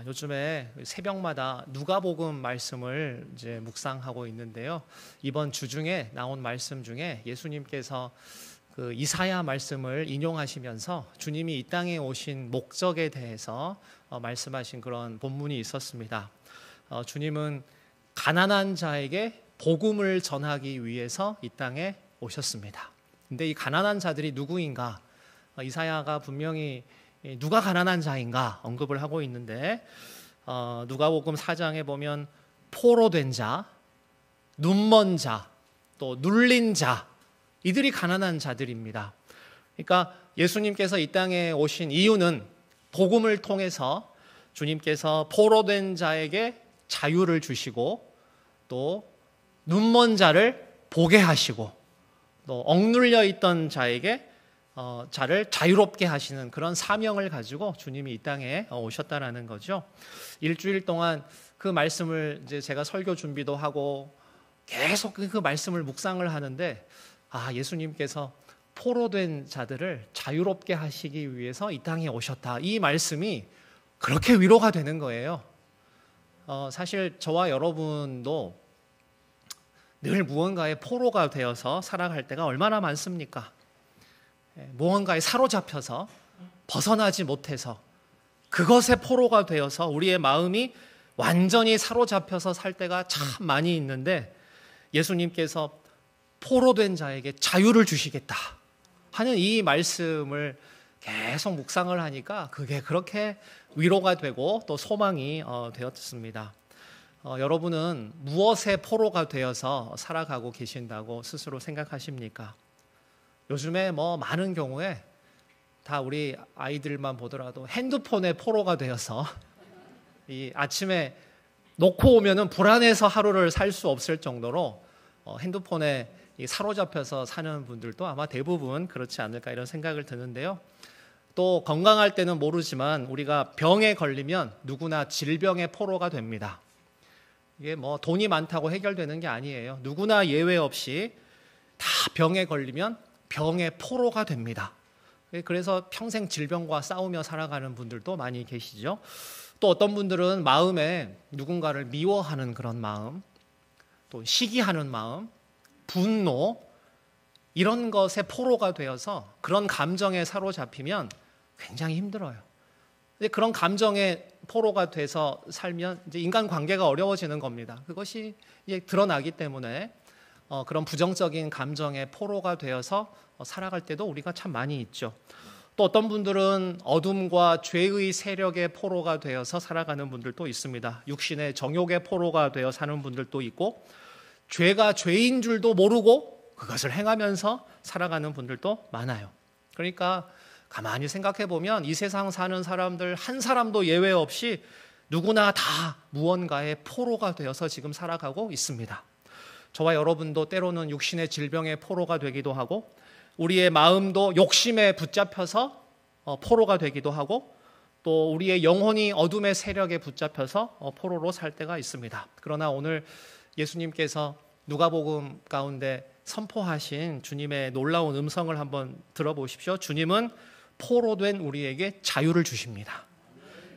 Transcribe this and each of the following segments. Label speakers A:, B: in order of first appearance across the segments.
A: 요즘에 새벽마다 누가복음 말씀을 이제 묵상하고 있는데요. 이번 주 중에 나온 말씀 중에 예수님께서 그 이사야 말씀을 인용하시면서 주님이 이 땅에 오신 목적에 대해서 말씀하신 그런 본문이 있었습니다. 주님은 가난한 자에게 복음을 전하기 위해서 이 땅에 오셨습니다. 근데 이 가난한 자들이 누구인가? 이사야가 분명히 누가 가난한 자인가 언급을 하고 있는데 누가복음 4장에 보면 포로된 자, 눈먼 자, 또 눌린 자, 이들이 가난한 자들입니다. 그러니까 예수님께서 이 땅에 오신 이유는 복음을 통해서 주님께서 포로된 자에게 자유를 주시고 또 눈먼 자를 보게 하시고 또 억눌려 있던 자에게 자를 자유롭게 하시는 그런 사명을 가지고 주님이 이 땅에 오셨다라는 거죠. 일주일 동안 그 말씀을 이제 제가 설교 준비도 하고 계속 그 말씀을 묵상을 하는데 예수님께서 포로된 자들을 자유롭게 하시기 위해서 이 땅에 오셨다. 이 말씀이 그렇게 위로가 되는 거예요. 사실 저와 여러분도 늘 무언가의 포로가 되어서 살아갈 때가 얼마나 많습니까? 무언가에 사로잡혀서 벗어나지 못해서 그것에 포로가 되어서 우리의 마음이 완전히 사로잡혀서 살 때가 참 많이 있는데 예수님께서 포로된 자에게 자유를 주시겠다 하는 이 말씀을 계속 묵상을 하니까 그게 그렇게 위로가 되고 또 소망이 되었습니다. 여러분은 무엇에 포로가 되어서 살아가고 계신다고 스스로 생각하십니까? 요즘에 많은 경우에 다 우리 아이들만 보더라도 핸드폰에 포로가 되어서 이 아침에 놓고 오면은 불안해서 하루를 살 수 없을 정도로 핸드폰에 사로잡혀서 사는 분들도 아마 대부분 그렇지 않을까 이런 생각을 드는데요. 또 건강할 때는 모르지만 우리가 병에 걸리면 누구나 질병의 포로가 됩니다. 이게 돈이 많다고 해결되는 게 아니에요. 누구나 예외 없이 다 병에 걸리면 병의 포로가 됩니다. 그래서 평생 질병과 싸우며 살아가는 분들도 많이 계시죠. 또 어떤 분들은 마음에 누군가를 미워하는 그런 마음, 또 시기하는 마음, 분노 이런 것에 포로가 되어서 그런 감정에 사로잡히면 굉장히 힘들어요. 근데 그런 감정에 포로가 돼서 살면 이제 인간 관계가 어려워지는 겁니다. 그것이 이제 드러나기 때문에 그런 부정적인 감정에 포로가 되어서 살아갈 때도 우리가 참 많이 있죠. 또 어떤 분들은 어둠과 죄의 세력의 포로가 되어서 살아가는 분들도 있습니다. 육신의 정욕의 포로가 되어 사는 분들도 있고 죄가 죄인 줄도 모르고 그것을 행하면서 살아가는 분들도 많아요. 그러니까 가만히 생각해 보면 이 세상 사는 사람들 한 사람도 예외 없이 누구나 다 무언가의 포로가 되어서 지금 살아가고 있습니다. 저와 여러분도 때로는 육신의 질병의 포로가 되기도 하고 우리의 마음도 욕심에 붙잡혀서 포로가 되기도 하고 또 우리의 영혼이 어둠의 세력에 붙잡혀서 포로로 살 때가 있습니다. 그러나 오늘 예수님께서 누가복음 가운데 선포하신 주님의 놀라운 음성을 한번 들어보십시오. 주님은 포로된 우리에게 자유를 주십니다.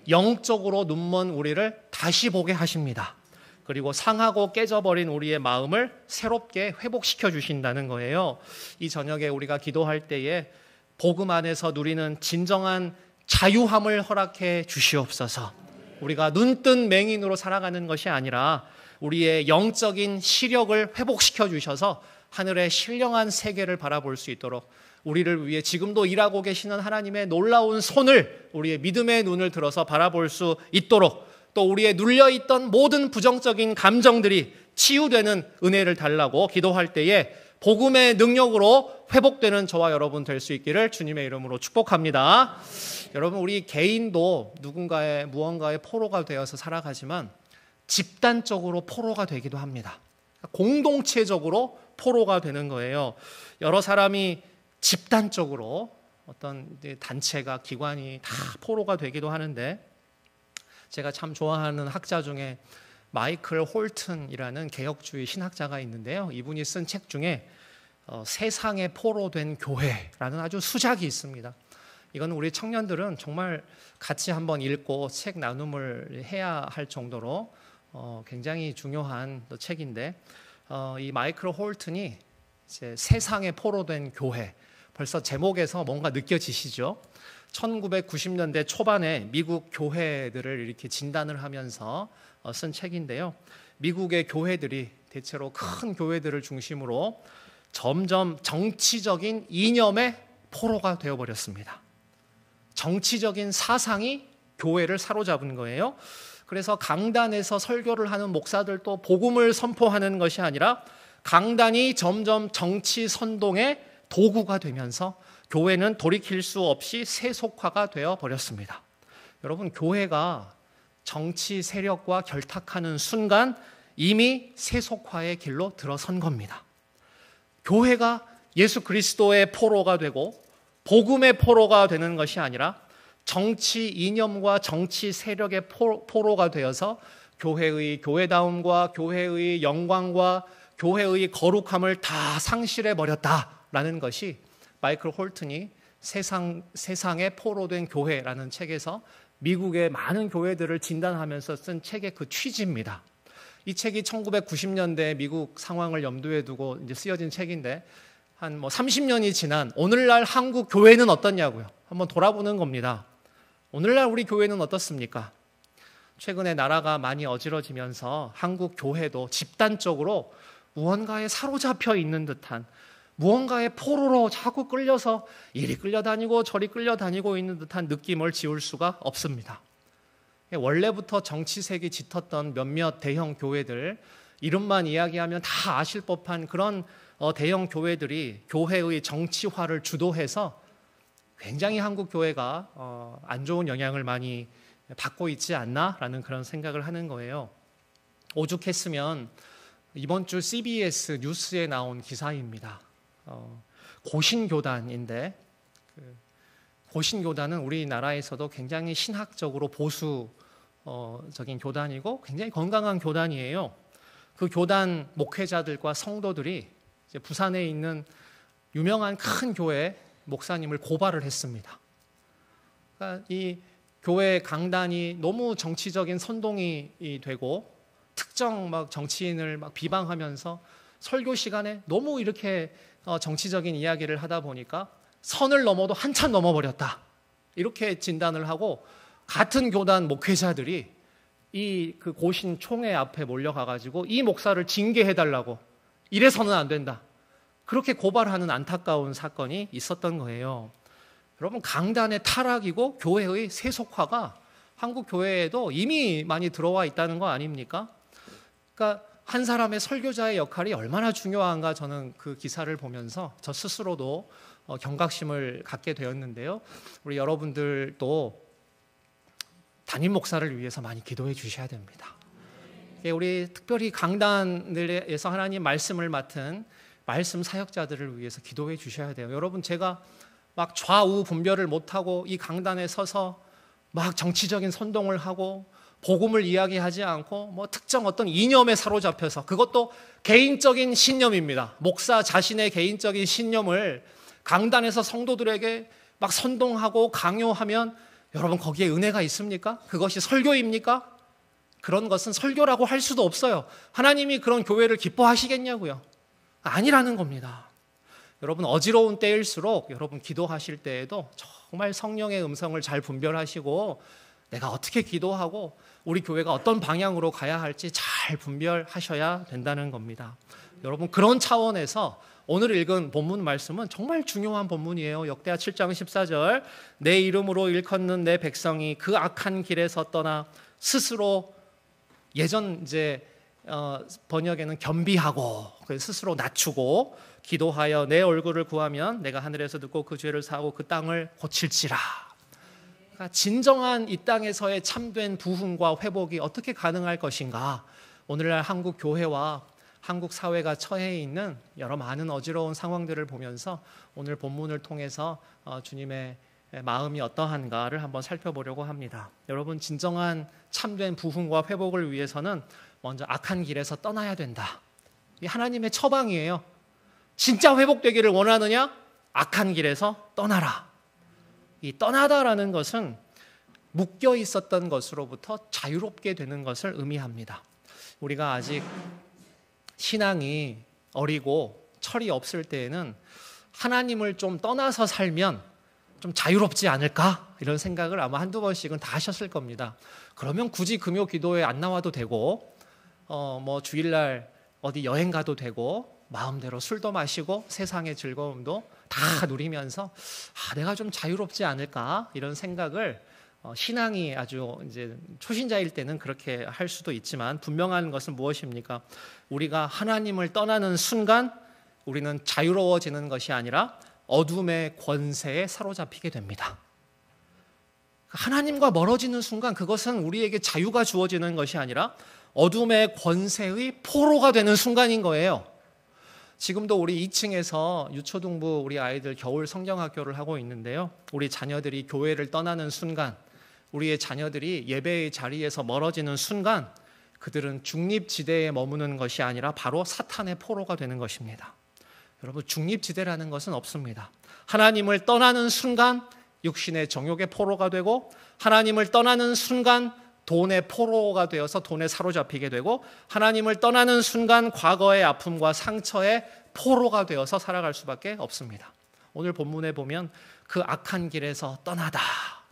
A: 영적으로 눈먼 우리를 다시 보게 하십니다. 그리고 상하고 깨져버린 우리의 마음을 새롭게 회복시켜 주신다는 거예요. 이 저녁에 우리가 기도할 때에 복음 안에서 누리는 진정한 자유함을 허락해 주시옵소서. 우리가 눈뜬 맹인으로 살아가는 것이 아니라 우리의 영적인 시력을 회복시켜 주셔서 하늘의 신령한 세계를 바라볼 수 있도록 우리를 위해 지금도 일하고 계시는 하나님의 놀라운 손을 우리의 믿음의 눈을 들어서 바라볼 수 있도록 또 우리의 눌려있던 모든 부정적인 감정들이 치유되는 은혜를 달라고 기도할 때에 복음의 능력으로 회복되는 저와 여러분 될 수 있기를 주님의 이름으로 축복합니다. 여러분 우리 개인도 누군가의 무언가의 포로가 되어서 살아가지만 집단적으로 포로가 되기도 합니다. 공동체적으로 포로가 되는 거예요. 여러 사람이 집단적으로 어떤 단체가 기관이 다 포로가 되기도 하는데 제가 참 좋아하는 학자 중에 마이클 홀튼이라는 개혁주의 신학자가 있는데요. 이분이 쓴 책 중에 세상에 포로된 교회라는 아주 수작이 있습니다. 이건 우리 청년들은 정말 같이 한번 읽고 책 나눔을 해야 할 정도로 굉장히 중요한 책인데, 이 마이클 홀튼이 이제 세상에 포로된 교회, 벌써 제목에서 뭔가 느껴지시죠? 1990년대 초반에 미국 교회들을 이렇게 진단을 하면서 쓴 책인데요. 미국의 교회들이 대체로 큰 교회들을 중심으로 점점 정치적인 이념의 포로가 되어버렸습니다. 정치적인 사상이 교회를 사로잡은 거예요. 그래서 강단에서 설교를 하는 목사들도 복음을 선포하는 것이 아니라 강단이 점점 정치 선동의 도구가 되면서 교회는 돌이킬 수 없이 세속화가 되어 버렸습니다. 여러분, 교회가 정치 세력과 결탁하는 순간 이미 세속화의 길로 들어선 겁니다. 교회가 예수 그리스도의 포로가 되고 복음의 포로가 되는 것이 아니라 정치 이념과 정치 세력의 포로가 되어서 교회의 교회다움과 교회의 영광과 교회의 거룩함을 다 상실해 버렸다라는 것이 마이클 홀튼이 세상에 포로된 교회라는 책에서 미국의 많은 교회들을 진단하면서 쓴 책의 그 취지입니다. 이 책이 1990년대 미국 상황을 염두에 두고 이제 쓰여진 책인데, 한 30년이 지난 오늘날 한국 교회는 어떻냐고요. 한번 돌아보는 겁니다. 오늘날 우리 교회는 어떻습니까? 최근에 나라가 많이 어지러지면서 한국 교회도 집단적으로 무언가에 사로잡혀 있는 듯한, 무언가의 포로로 자꾸 끌려서 이리 끌려다니고 저리 끌려다니고 있는 듯한 느낌을 지울 수가 없습니다. 원래부터 정치색이 짙었던 몇몇 대형 교회들, 이름만 이야기하면 다 아실 법한 그런 대형 교회들이 교회의 정치화를 주도해서 굉장히 한국 교회가 안 좋은 영향을 많이 받고 있지 않나라는 그런 생각을 하는 거예요. 오죽했으면 이번 주 CBS 뉴스에 나온 기사입니다. 고신교단인데, 고신교단은 우리나라에서도 굉장히 신학적으로 보수적인 교단이고 굉장히 건강한 교단이에요. 그 교단 목회자들과 성도들이 이제 부산에 있는 유명한 큰 교회 목사님을 고발을 했습니다. 그러니까 이 교회 강단이 너무 정치적인 선동이 되고 특정 막 정치인을 막 비방하면서 설교 시간에 너무 이렇게 정치적인 이야기를 하다 보니까 선을 넘어도 한참 넘어버렸다, 이렇게 진단을 하고 같은 교단 목회자들이 이 그 고신 총회 앞에 몰려가가지고 이 목사를 징계해달라고, 이래서는 안 된다, 그렇게 고발하는 안타까운 사건이 있었던 거예요. 여러분, 강단의 타락이고 교회의 세속화가 한국 교회에도 이미 많이 들어와 있다는 거 아닙니까? 그러니까 한 사람의 설교자의 역할이 얼마나 중요한가, 저는 그 기사를 보면서 저 스스로도 경각심을 갖게 되었는데요. 우리 여러분들도 담임 목사를 위해서 많이 기도해 주셔야 됩니다. 우리 특별히 강단에서 하나님 말씀을 맡은 말씀 사역자들을 위해서 기도해 주셔야 돼요. 여러분, 제가 막 좌우 분별을 못하고 이 강단에 서서 막 정치적인 선동을 하고 복음을 이야기하지 않고 특정 어떤 이념에 사로잡혀서, 그것도 개인적인 신념입니다. 목사 자신의 개인적인 신념을 강단에서 성도들에게 막 선동하고 강요하면 여러분, 거기에 은혜가 있습니까? 그것이 설교입니까? 그런 것은 설교라고 할 수도 없어요. 하나님이 그런 교회를 기뻐하시겠냐고요? 아니라는 겁니다. 여러분, 어지러운 때일수록 여러분 기도하실 때에도 정말 성령의 음성을 잘 분별하시고 내가 어떻게 기도하고 우리 교회가 어떤 방향으로 가야 할지 잘 분별하셔야 된다는 겁니다. 여러분, 그런 차원에서 오늘 읽은 본문 말씀은 정말 중요한 본문이에요. 역대하 7장 14절, 내 이름으로 일컫는 내 백성이 그 악한 길에서 떠나 스스로, 예전 이제 번역에는 겸비하고 스스로 낮추고 기도하여 내 얼굴을 구하면 내가 하늘에서 듣고 그 죄를 사하고 그 땅을 고칠지라. 그러니까 진정한 이 땅에서의 참된 부흥과 회복이 어떻게 가능할 것인가? 오늘날 한국 교회와 한국 사회가 처해 있는 여러 많은 어지러운 상황들을 보면서 오늘 본문을 통해서 주님의 마음이 어떠한가를 한번 살펴보려고 합니다. 여러분, 진정한 참된 부흥과 회복을 위해서는 먼저 악한 길에서 떠나야 된다. 이 하나님의 처방이에요. 진짜 회복되기를 원하느냐? 악한 길에서 떠나라. 이 떠나다라는 것은 묶여 있었던 것으로부터 자유롭게 되는 것을 의미합니다. 우리가 아직 신앙이 어리고 철이 없을 때에는 하나님을 좀 떠나서 살면 좀 자유롭지 않을까? 이런 생각을 아마 한두 번씩은 다 하셨을 겁니다. 그러면 굳이 금요 기도에 안 나와도 되고 뭐 주일날 어디 여행 가도 되고 마음대로 술도 마시고 세상의 즐거움도 다 누리면서 내가 좀 자유롭지 않을까? 이런 생각을 신앙이 아주 이제 초신자일 때는 그렇게 할 수도 있지만 분명한 것은 무엇입니까? 우리가 하나님을 떠나는 순간 우리는 자유로워지는 것이 아니라 어둠의 권세에 사로잡히게 됩니다. 하나님과 멀어지는 순간 그것은 우리에게 자유가 주어지는 것이 아니라 어둠의 권세의 포로가 되는 순간인 거예요. 지금도 우리 2층에서 유초등부 우리 아이들 겨울 성경학교를 하고 있는데요. 우리 자녀들이 교회를 떠나는 순간, 우리의 자녀들이 예배의 자리에서 멀어지는 순간 그들은 중립지대에 머무는 것이 아니라 바로 사탄의 포로가 되는 것입니다. 여러분, 중립지대라는 것은 없습니다. 하나님을 떠나는 순간 육신의 정욕의 포로가 되고, 하나님을 떠나는 순간 돈의 포로가 되어서 돈에 사로잡히게 되고, 하나님을 떠나는 순간 과거의 아픔과 상처의 포로가 되어서 살아갈 수밖에 없습니다. 오늘 본문에 보면 그 악한 길에서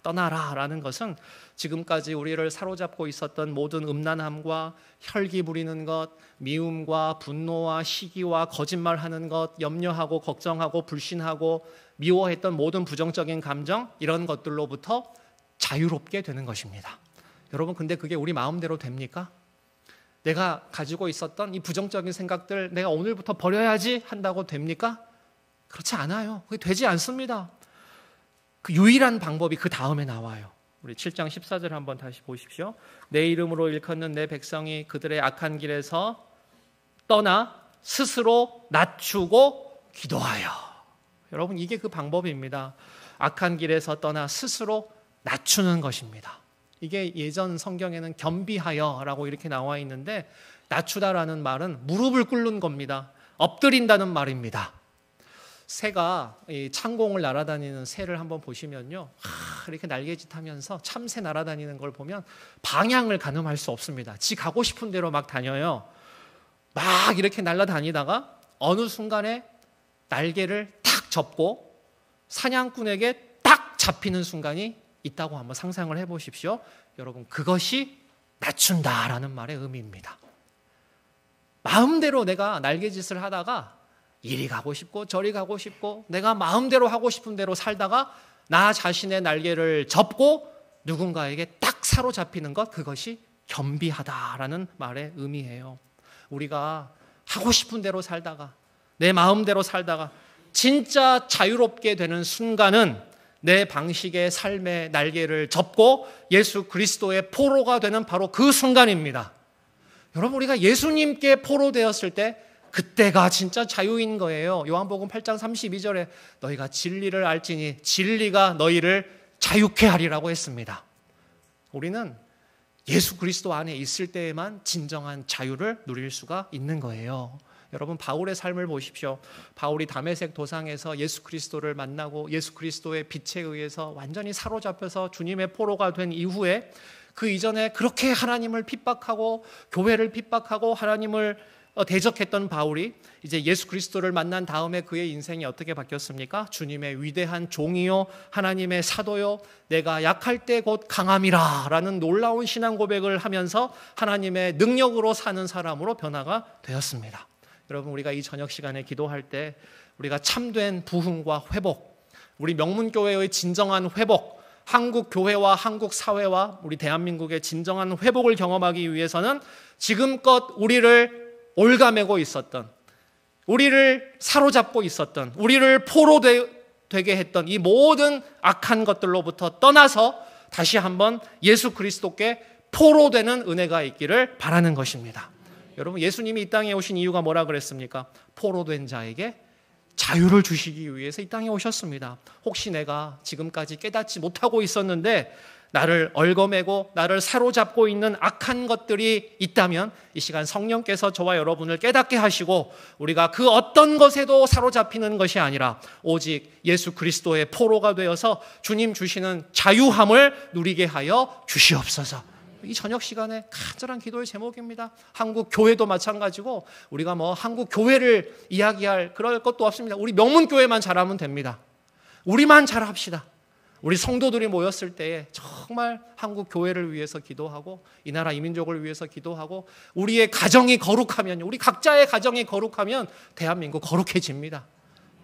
A: 떠나라라는 것은 지금까지 우리를 사로잡고 있었던 모든 음란함과 혈기 부리는 것, 미움과 분노와 시기와 거짓말하는 것, 염려하고 걱정하고 불신하고 미워했던 모든 부정적인 감정, 이런 것들로부터 자유롭게 되는 것입니다. 여러분, 근데 그게 우리 마음대로 됩니까? 내가 가지고 있었던 이 부정적인 생각들 내가 오늘부터 버려야지 한다고 됩니까? 그렇지 않아요. 그게 되지 않습니다. 그 유일한 방법이 그 다음에 나와요. 우리 7장 14절 한번 다시 보십시오. 내 이름으로 일컫는 내 백성이 그들의 악한 길에서 떠나 스스로 낮추고 기도하여. 여러분, 이게 그 방법입니다. 악한 길에서 떠나 스스로 낮추는 것입니다. 이게 예전 성경에는 겸비하여라고 이렇게 나와 있는데, 낮추다라는 말은 무릎을 꿇는 겁니다. 엎드린다는 말입니다. 새가 이 창공을 날아다니는 새를 한번 보시면요, 이렇게 날개짓하면서 참새 날아다니는 걸 보면 방향을 가늠할 수 없습니다. 지 가고 싶은 대로 막 다녀요. 막 이렇게 날아다니다가 어느 순간에 날개를 탁 접고 사냥꾼에게 딱 잡히는 순간이 있다고 한번 상상을 해보십시오. 여러분, 그것이 낮춘다라는 말의 의미입니다. 마음대로 내가 날개짓을 하다가 이리 가고 싶고 저리 가고 싶고 내가 마음대로 하고 싶은 대로 살다가 나 자신의 날개를 접고 누군가에게 딱 사로잡히는 것, 그것이 겸비하다라는 말의 의미예요. 우리가 하고 싶은 대로 살다가 내 마음대로 살다가 진짜 자유롭게 되는 순간은 내 방식의 삶의 날개를 접고 예수 그리스도의 포로가 되는 바로 그 순간입니다. 여러분, 우리가 예수님께 포로되었을 때 그때가 진짜 자유인 거예요. 요한복음 8장 32절에 너희가 진리를 알지니 진리가 너희를 자유케 하리라고 했습니다. 우리는 예수 그리스도 안에 있을 때에만 진정한 자유를 누릴 수가 있는 거예요. 여러분, 바울의 삶을 보십시오. 바울이 다메섹 도상에서 예수 그리스도를 만나고 예수 그리스도의 빛에 의해서 완전히 사로잡혀서 주님의 포로가 된 이후에, 그 이전에 그렇게 하나님을 핍박하고 교회를 핍박하고 하나님을 대적했던 바울이 이제 예수 그리스도를 만난 다음에 그의 인생이 어떻게 바뀌었습니까? 주님의 위대한 종이요 하나님의 사도요 내가 약할 때 곧 강함이라 라는 놀라운 신앙 고백을 하면서 하나님의 능력으로 사는 사람으로 변화가 되었습니다. 여러분, 우리가 이 저녁 시간에 기도할 때 우리가 참된 부흥과 회복, 우리 명문교회의 진정한 회복, 한국 교회와 한국 사회와 우리 대한민국의 진정한 회복을 경험하기 위해서는 지금껏 우리를 올가매고 있었던, 우리를 사로잡고 있었던, 우리를 포로되게 했던 이 모든 악한 것들로부터 떠나서 다시 한번 예수 그리스도께 포로되는 은혜가 있기를 바라는 것입니다. 여러분, 예수님이 이 땅에 오신 이유가 뭐라 그랬습니까? 포로된 자에게 자유를 주시기 위해서 이 땅에 오셨습니다. 혹시 내가 지금까지 깨닫지 못하고 있었는데 나를 얽어매고 나를 사로잡고 있는 악한 것들이 있다면 이 시간 성령께서 저와 여러분을 깨닫게 하시고 우리가 그 어떤 것에도 사로잡히는 것이 아니라 오직 예수 그리스도의 포로가 되어서 주님 주시는 자유함을 누리게 하여 주시옵소서. 이 저녁 시간에 간절한 기도의 제목입니다. 한국 교회도 마찬가지고 우리가 한국 교회를 이야기할 그럴 것도 없습니다. 우리 명문교회만 잘하면 됩니다. 우리만 잘합시다. 우리 성도들이 모였을 때에 정말 한국 교회를 위해서 기도하고 이 나라 이민족을 위해서 기도하고 우리의 가정이 거룩하면, 우리 각자의 가정이 거룩하면 대한민국 거룩해집니다.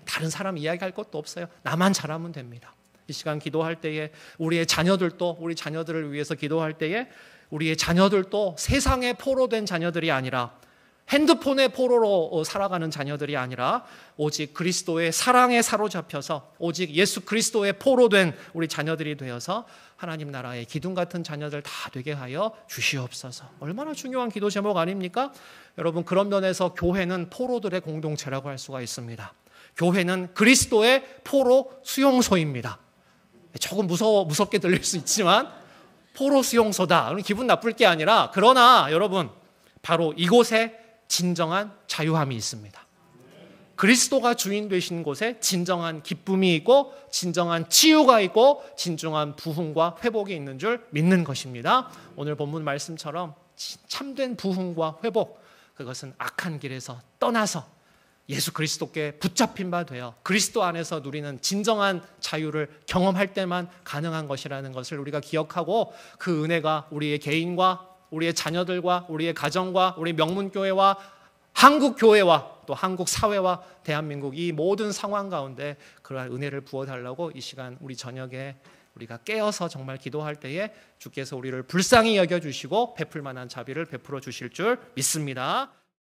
A: 다른 사람 이야기할 것도 없어요. 나만 잘하면 됩니다. 이 시간 기도할 때에 우리 자녀들을 위해서 기도할 때에 우리의 자녀들도 세상의 포로 된 자녀들이 아니라 핸드폰의 포로로 살아가는 자녀들이 아니라 오직 그리스도의 사랑에 사로잡혀서 오직 예수 그리스도의 포로 된 우리 자녀들이 되어서 하나님 나라의 기둥 같은 자녀들 다 되게 하여 주시옵소서. 얼마나 중요한 기도 제목 아닙니까? 여러분, 그런 면에서 교회는 포로들의 공동체라고 할 수가 있습니다. 교회는 그리스도의 포로 수용소입니다. 조금 무섭게 들릴 수 있지만 포로 수용소다. 기분 나쁠 게 아니라, 그러나 여러분, 바로 이곳에 진정한 자유함이 있습니다. 그리스도가 주인 되신 곳에 진정한 기쁨이 있고 진정한 치유가 있고 진정한 부흥과 회복이 있는 줄 믿는 것입니다. 오늘 본문 말씀처럼 참된 부흥과 회복, 그것은 악한 길에서 떠나서 예수 그리스도께 붙잡힌 바 되어 그리스도 안에서 누리는 진정한 자유를 경험할 때만 가능한 것이라는 것을 우리가 기억하고, 그 은혜가 우리의 개인과 우리의 자녀들과 우리의 가정과 우리 명문교회와 한국교회와 또 한국 사회와 대한민국 이 모든 상황 가운데 그러한 은혜를 부어달라고 이 시간 우리 저녁에 우리가 깨어서 정말 기도할 때에 주께서 우리를 불쌍히 여겨주시고 베풀 만한 자비를 베풀어 주실 줄 믿습니다.